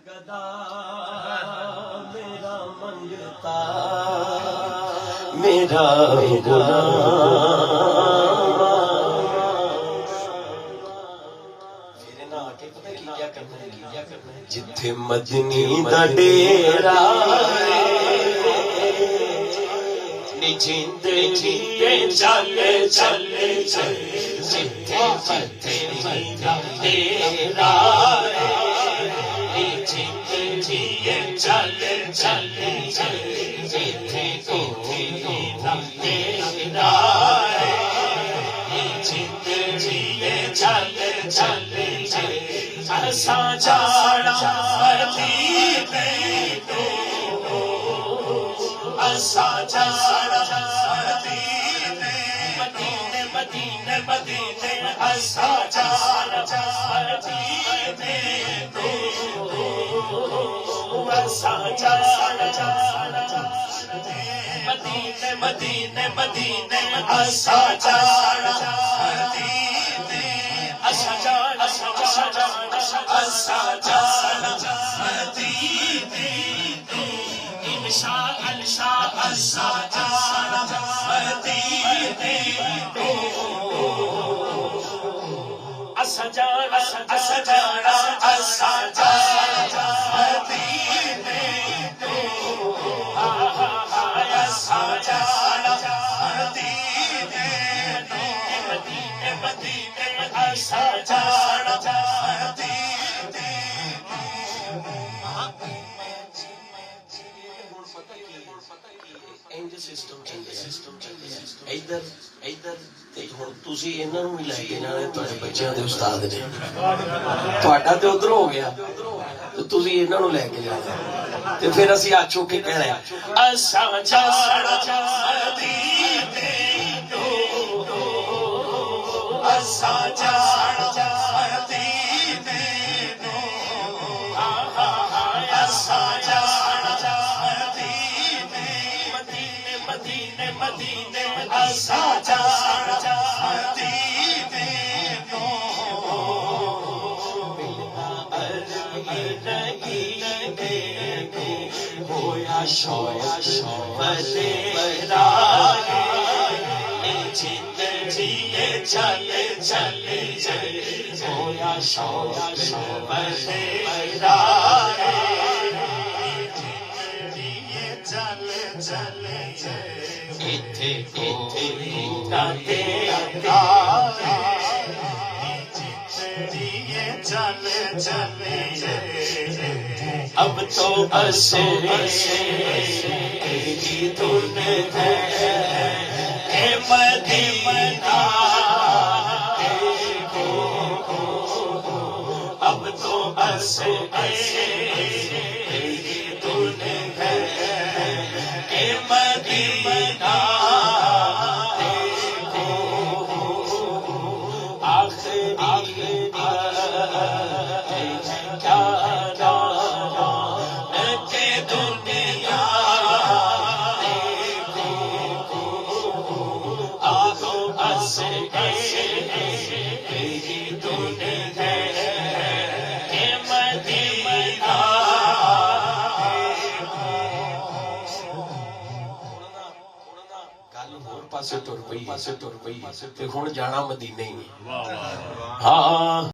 गदा मेरा मंगता मेरा जिथे मदनी दा डेरा जिंद जिए चल चल चल जिथे मदनी दा डेरा जिंद जिए चल चल चल जिथे मदनी दा डेरा जिंद जिए चल चल चल असा जाना मदीने को असा जाना मदीने मदीने मदीने मदीने असा जाना मदीने को असा जाना मदीने मदीने मदीने असा जाना मदीने असा जाना असा जाना मदीने इंशाअल्लाह असा जाना मदीने असा जाना असा जाना असा जाना मदीने असा जाना मदीने मदीने मदीने असा जाना इधर इधर ਹੁਣ ਤੁਸੀਂ ਇਹਨਾਂ ਨੂੰ ਵੀ ਲੈ ਕੇ ਨਾਲੇ ਤੁਹਾਡੇ ਬੱਚਿਆਂ ਦੇ ਉਸਤਾਦ ਨੇ ਤੁਹਾਡਾ ਤੇ ਉਧਰ ਹੋ ਗਿਆ ਤੇ ਤੁਸੀਂ ਇਹਨਾਂ ਨੂੰ ਲੈ ਕੇ ਜਾਣਾ ਤੇ ਫਿਰ ਅਸੀਂ ਆਛੋ ਕੇ ਕਹਿਣਾ ਅਸਾਂ ਜਾਣਾ ਮਦੀਨੇ ਤੋਂ ਅਸਾਂ ਜਾਣਾ ਮਦੀਨੇ ਤੋਂ ਅਸਾਂ ਜਾਣਾ ਮਦੀਨੇ ਮਦੀਨੇ ਮਦੀਨੇ ਮਦੀਨੇ ਅਸਾਂ ਜਾਣਾ मदीने को होया शौक तेरा जिंद जिए चल चल चल होया शौक तेरा जिए चल चल इथे इथे ना तेरा चल चल अब तो बस तेरी धुन है मदीना अब तो बस तेरी धुन है मदीना पासे तुर पई ते हुण जाना मदीने ही। हाँ